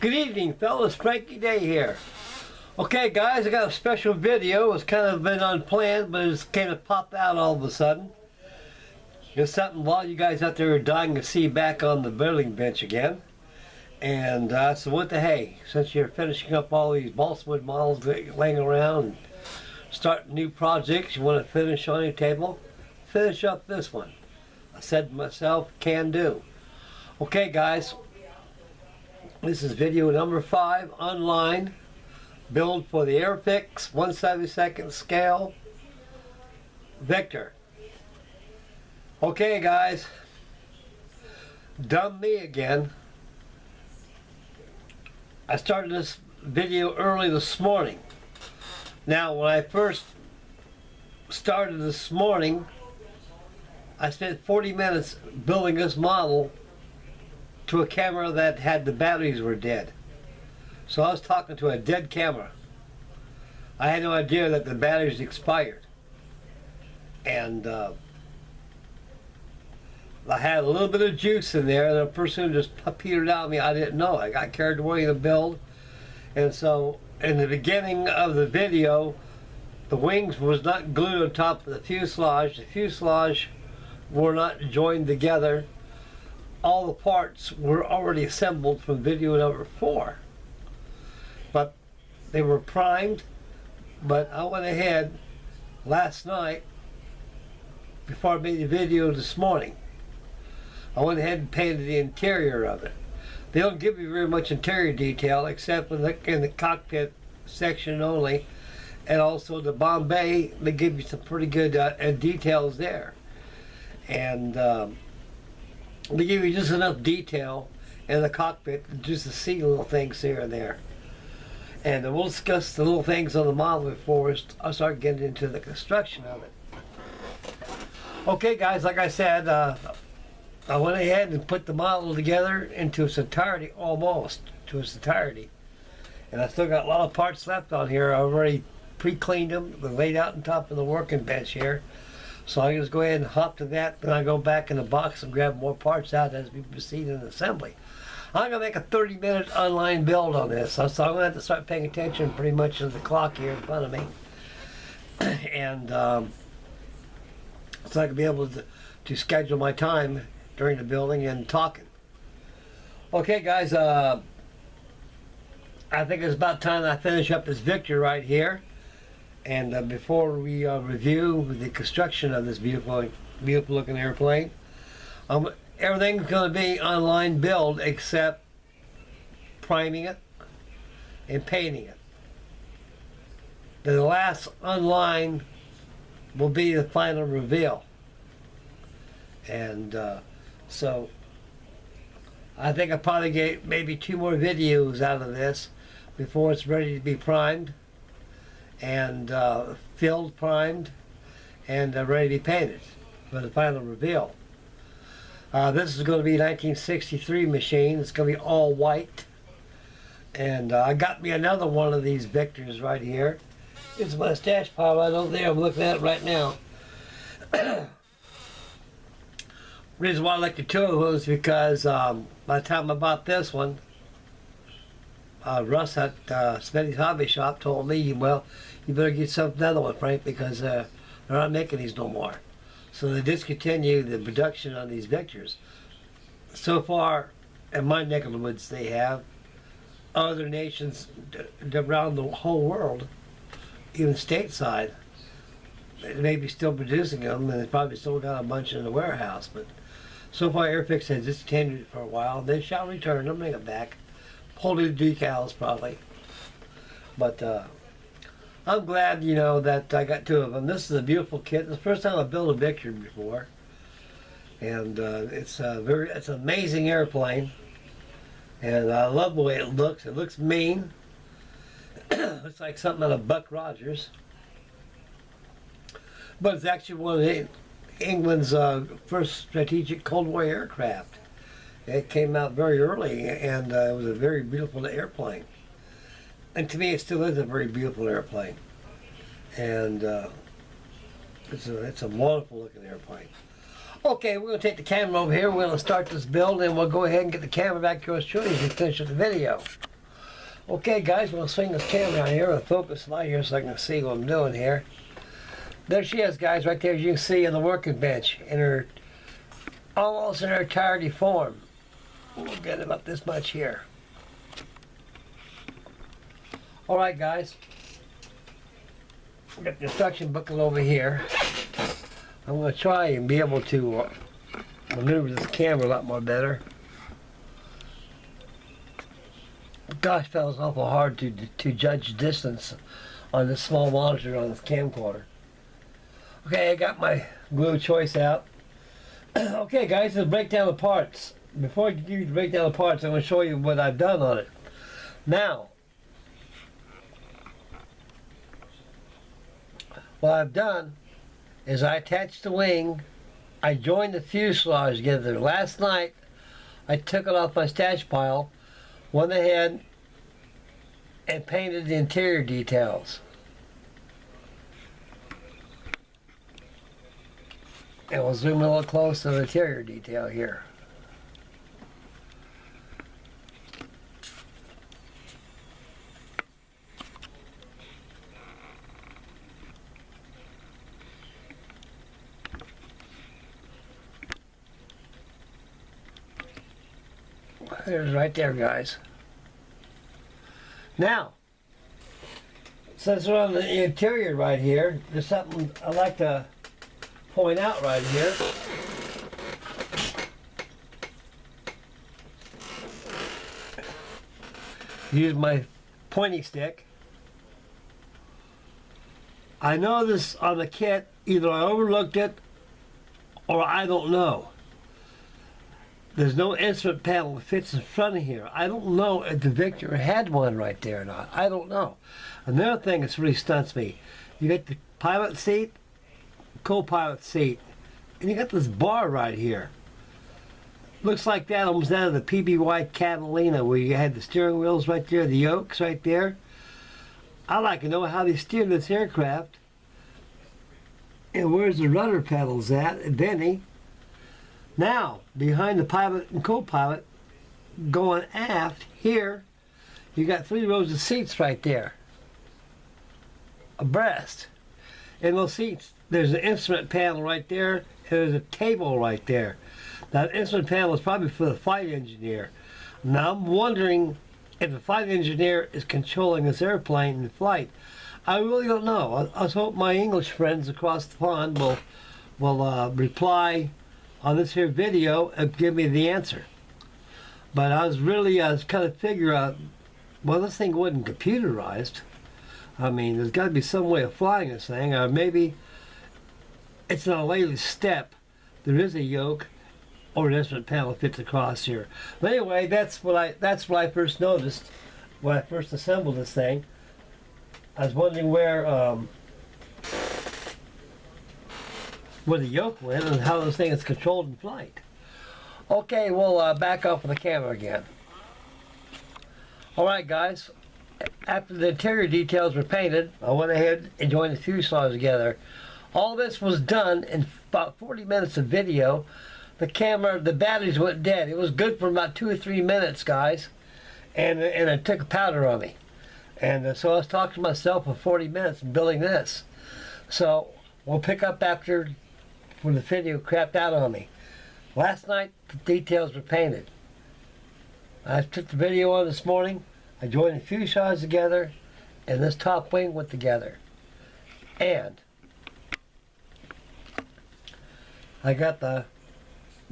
Good evening, fellas. Frankie Day here. Okay, guys, I got a special video. It's kind of been unplanned, but it's kind of popped out all of a sudden. It's something a lot of you guys out there are dying to see back on the building bench again. And so what the hey, since you're finishing up all these balsa wood models laying around and starting new projects you want to finish on your table, finish up this one. I said to myself, can do. Okay, guys. This is video number 5, online, build for the AIRFIX 1/72 scale Victor. Okay, guys, dumb me again. I started this video early this morning. Now, when I first started this morning, I spent 40 minutes building this model to a camera that had the batteries were dead. So I was talking to a dead camera. I had no idea that the batteries expired. And I had a little bit of juice in there, and the person just petered out on me. I didn't know. I got carried away in the build. And so in the beginning of the video, the wings was not glued on top of the fuselage. The fuselage were not joined together. All the parts were already assembled from video number 4. But they were primed. But I went ahead last night, before I made the video this morning, I went ahead and painted the interior of it. They don't give you very much interior detail except in the cockpit section only, and also the Bombay, they give you some pretty good details there. And they give you just enough detail in the cockpit just to see little things here and there. And we'll discuss the little things on the model before I start getting into the construction of it. Okay, guys, like I said, I went ahead and put the model together into its entirety, almost to its entirety. And I still got a lot of parts left on here. I already pre-cleaned them. They're laid out on top of the working bench here. So I just go ahead and hop to that, then I go back in the box and grab more parts out as we proceed in assembly. I'm going to make a 30-minute online build on this, so I'm going to have to start paying attention pretty much to the clock here in front of me. And so I can be able to schedule my time during the building and talking. Okay, guys, I think it's about time I finish up this Victor right here. And before we review the construction of this beautiful looking airplane, everything's going to be online build except priming it and painting it. The last online will be the final reveal. And so I think I'll probably get maybe 2 more videos out of this before it's ready to be primed and filled, primed, and ready to be painted for the final reveal. This is going to be a 1963 machine. It's going to be all white. And I got me another one of these Victors right here. It's my stash pile right over there. I'm looking at it right now. Reason why I like the 2 of those is because by the time I bought this one, Russ at Smitty's Hobby Shop told me, well, you better get another one, Frank, because they're not making these no more. So they discontinued the production on these Victors. So far, in my neck of the woods, they have. Other nations around the whole world, even stateside, they may be still producing them, and they probably still got a bunch in the warehouse. But so far, AIRFIX has discontinued it for a while. They shall return them, bring it back. Whole new decals, probably. But I'm glad, you know, that I got 2 of them. This is a beautiful kit. It's the first time I've built a Victor before. And it's an amazing airplane. And I love the way it looks. It looks mean. Looks like something out of Buck Rogers. But it's actually one of England's first strategic Cold War aircraft. It came out very early, and it was a very beautiful airplane. And to me, it still is a very beautiful airplane. And it's a wonderful looking airplane. Okay, we're going to take the camera over here. We're going to start this build, and we'll go ahead and get the camera back to Australia as we finish the video. Okay guys, we'll swing this camera down here with a focus light here so I can see what I'm doing here. There she is, guys, right there, as you can see on the working bench, in her almost in her entirety form. We'll get about this much here. Alright guys, I've got the instruction booklet over here. I'm going to try and be able to maneuver this camera a lot more better. Gosh, fellas, awful hard to judge distance on this small monitor on this camcorder. Okay, I got my glue choice out. Okay guys, let's break down the parts. Before I give you the breakdown of the parts, I'm going to show you what I've done on it. Now, what I've done is I attached the wing, I joined the fuselage together. Last night, I took it off my stash pile, went ahead and painted the interior details. And we'll zoom a little close to the interior detail here. There's right there, guys. Now, since we're on the interior right here, there's something I'd like to point out right here. Use my pointing stick. I know this on the kit, either I overlooked it or I don't know. There's no instrument panel that fits in front of here. I don't know if the Victor had one right there or not. I don't know. Another thing that really stunts me, you got the pilot seat, co-pilot seat, and you got this bar right here. Looks like that almost out of the PBY Catalina, where you had the steering wheels right there, the yokes right there. I'd like to know how they steer this aircraft. And where's the rudder pedals at, if any? Now, behind the pilot and co-pilot, going aft here, you got 3 rows of seats right there, abreast. In those seats, there's an instrument panel right there, and there's a table right there. That instrument panel is probably for the flight engineer. Now, I'm wondering if the flight engineer is controlling this airplane in flight. I really don't know. I hope my English friends across the pond will reply on this here video and give me the answer. But I was kind of figuring out, well, this thing wasn't computerized. I mean, there's got to be some way of flying this thing, or maybe it's on a later step. There is a yoke or an instrument panel fits across here. But anyway, that's what I first noticed when I first assembled this thing. I was wondering where the yoke went and how this thing is controlled in flight. Okay, we'll back up with the camera again. Alright guys, after the interior details were painted, I went ahead and joined the fuselage together. All this was done in about 40 minutes of video. The batteries went dead. It was good for about 2 or 3 minutes, guys, and it took a powder on me. And so I was talking to myself for 40 minutes and building this. So we'll pick up after when the video crapped out on me. Last night, the details were painted. I took the video on this morning. I joined the fuselage together, and this top wing went together. And I got the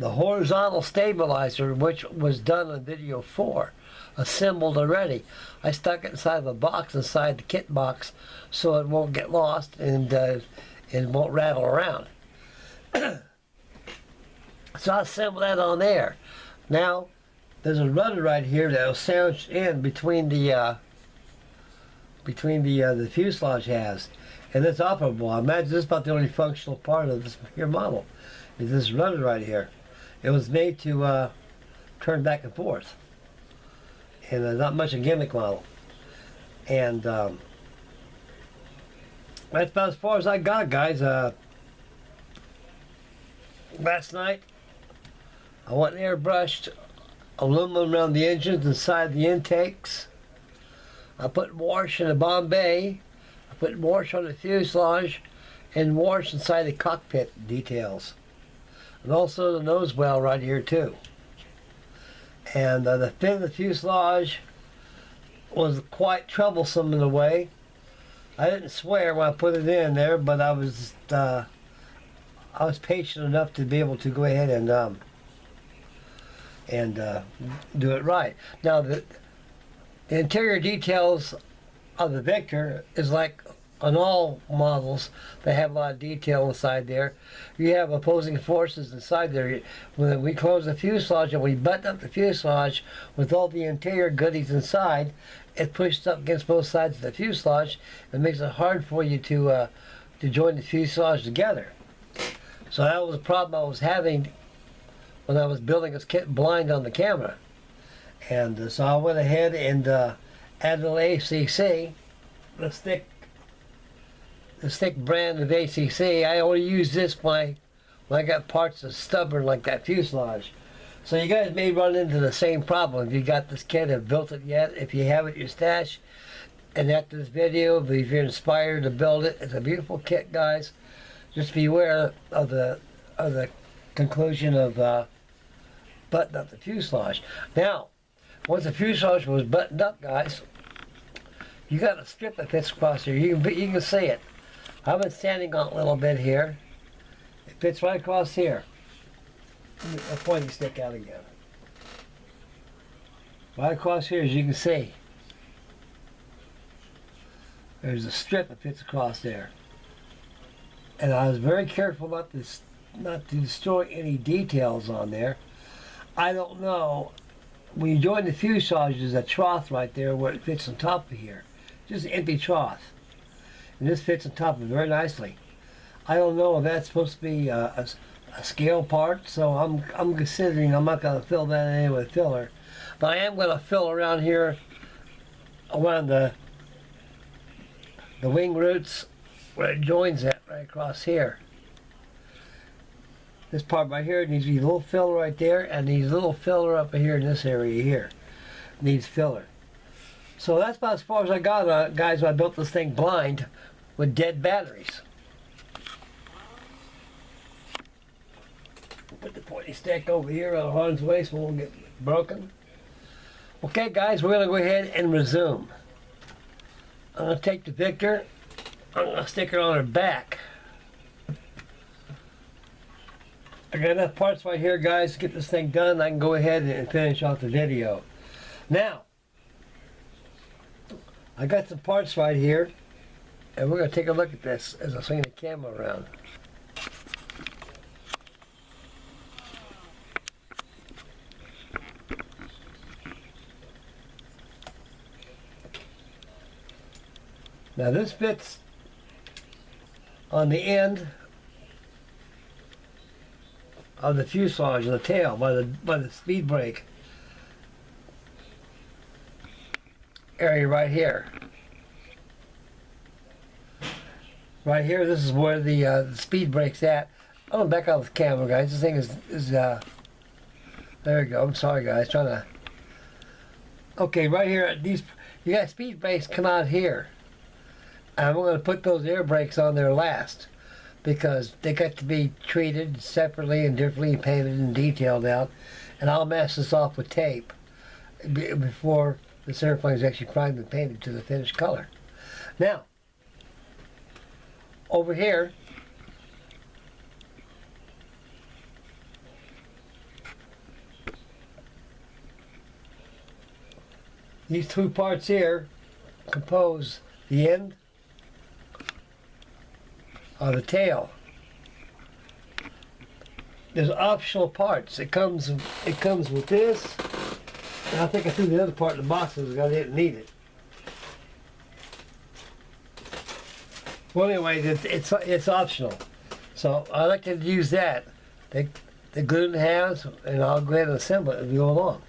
horizontal stabilizer, which was done in video 4, assembled already. I stuck it inside of a box inside the kit box so it won't get lost and it won't rattle around. So I assembled that on there. Now there's a rudder right here that was sandwiched in between the fuselage has, and it's operable. I imagine this is about the only functional part of this here model, is this rudder right here. It was made to turn back and forth, and not much a gimmick model. And that's about as far as I got, guys. Last night, I went and airbrushed aluminum around the engines inside the intakes. I put wash in the Bombay, I put wash on the fuselage, and wash inside the cockpit details. And also the nose well right here too. And the fin of the fuselage was quite troublesome in a way. I didn't swear when I put it in there, but I was patient enough to be able to go ahead and do it right. Now the interior details of the Victor is like on all models. They have a lot of detail inside there. You have opposing forces inside there. When we close the fuselage and we button up the fuselage with all the interior goodies inside, it pushes up against both sides of the fuselage and makes it hard for you to join the fuselage together. So that was a problem I was having when I was building this kit blind on the camera. And so I went ahead and added an ACC, the thick brand of ACC. I only use this when I got parts that's stubborn like that fuselage. So you guys may run into the same problem if you got this kit, have built it yet. If you have it in your stash, and after this video, if you're inspired to build it, it's a beautiful kit, guys. Just beware of the conclusion of button up the fuselage. Now, once the fuselage was buttoned up, guys, you got a strip that fits across here. You can see it. I've been standing on it a little bit here. It fits right across here. A pointy stick out again. Right across here, as you can see, there's a strip that fits across there. And I was very careful about this, not to destroy any details on there. I don't know. When you join the fuselage, there's a trough right there where it fits on top of here. Just an empty trough. And this fits on top of it very nicely. I don't know if that's supposed to be a scale part, so I'm considering I'm not going to fill that in with filler. But I am going to fill around here, around the wing roots, where it joins that right across here. This part right here needs to be a little filler right there, and needs a little filler up here in this area here. Needs filler. So that's about as far as I got, guys, when I built this thing blind with dead batteries. Put the pointy stick over here on harm's way so it won't get broken. Okay, guys, we're going to go ahead and resume. I'm going to take the Victor. I'm going to stick it on her back. I got enough parts right here, guys, to get this thing done. I can go ahead and finish off the video. Now, I got some parts right here, and we're going to take a look at this as I swing the camera around. Now this fits on the end of the fuselage of the tail by the speed brake area right here. Right here, this is where the speed brake's at. I'm gonna back out the camera, guys. This thing is there we go. I'm sorry, guys. Trying to. Okay, right here, these you got speed brakes come out here. And we're going to put those air brakes on there last, because they got to be treated separately and differently, painted and detailed out. And I'll mask this off with tape before this airplane is actually primed and painted to the finished color. Now, over here, these two parts here compose the end of the tail. There's optional parts. It comes with this. And I think I threw the other part in the boxes because I didn't need it. Well, anyway, it's optional. So I like to use that. They glue it in halves, and I'll go ahead and assemble it as we go along.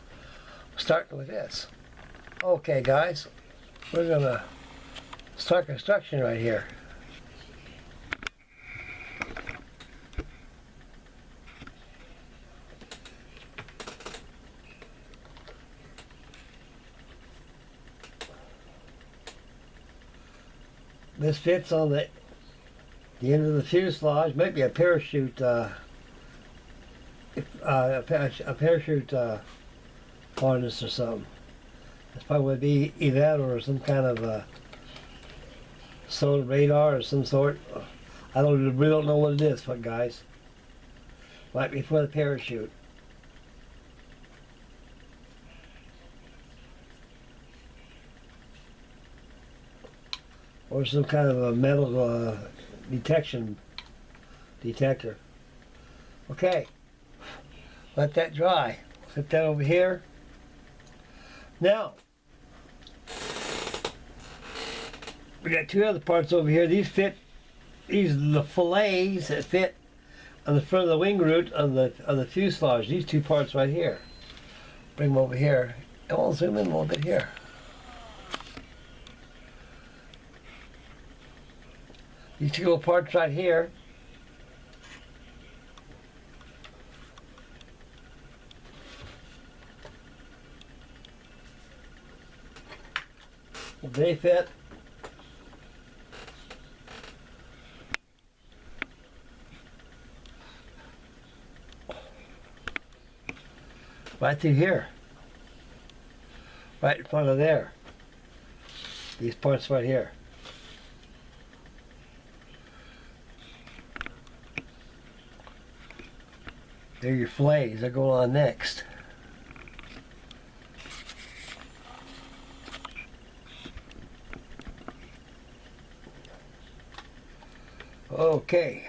Starting with this. Okay, guys, we're gonna start construction right here. This fits on the end of the fuselage. Might be a parachute, a parachute harness or something. This probably would be either that or some kind of solar radar or some sort. We don't know what it is, guys. Might be for the parachute. Or some kind of a metal detector. Okay, let that dry. Put that over here. Now, we got two other parts over here. These are the fillets that fit on the front of the wing root of the fuselage. These two parts right here. Bring them over here. And we'll zoom in a little bit here. These two little parts right here. They fit. Right through here. Right in front of there. These parts right here. They're your fillets. They're going on next. Okay.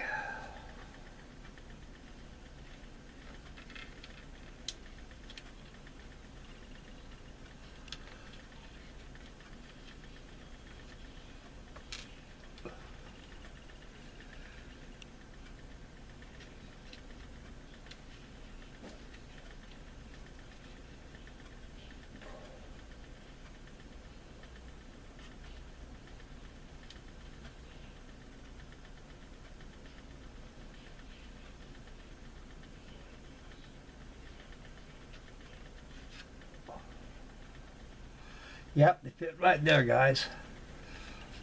Yep, they fit right there, guys.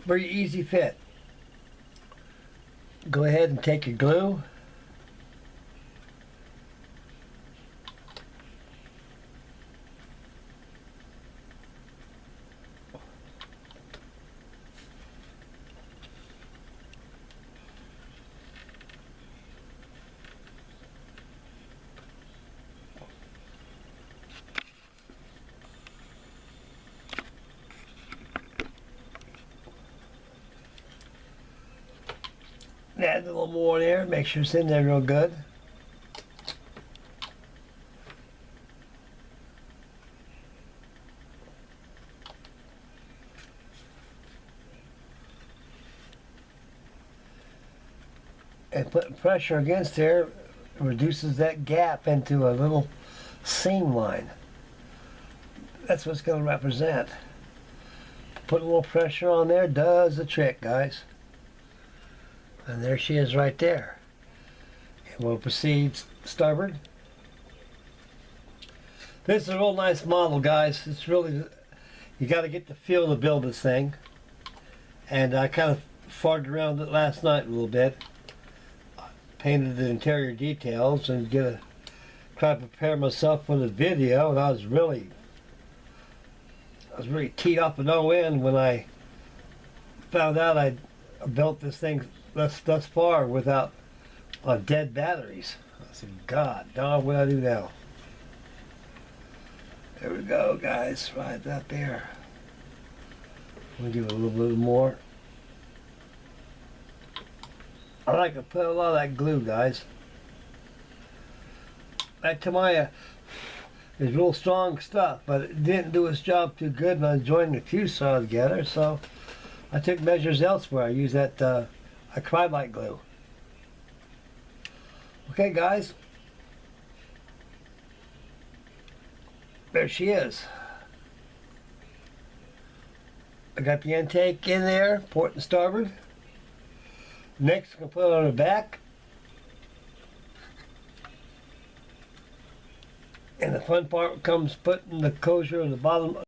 Very easy fit. Go ahead and take your glue. Add a little more there, make sure it's in there real good. And putting pressure against there reduces that gap into a little seam line. That's what it's going to represent. Put a little pressure on there does the trick, guys. And there she is right there. And we'll proceed starboard. This is a real nice model, guys. It's really, you got to get the feel to build this thing. And I kind of farted around it last night a little bit. Painted the interior details and try to prepare myself for the video. And I was really teed up and no end when I found out I built this thing thus far without dead batteries. I said, God, darn, what do I do now? There we go, guys, right up there. We'll give it a little bit more. I like to put a lot of that glue, guys. That Tamiya is real strong stuff, but it didn't do its job too good when I was joining the fuselage together, so I took measures elsewhere. I used that acrylite glue. Okay, guys. There she is. I got the intake in there, port and starboard. Next, I'm going to put it on the back. And the fun part comes putting the closure on the bottom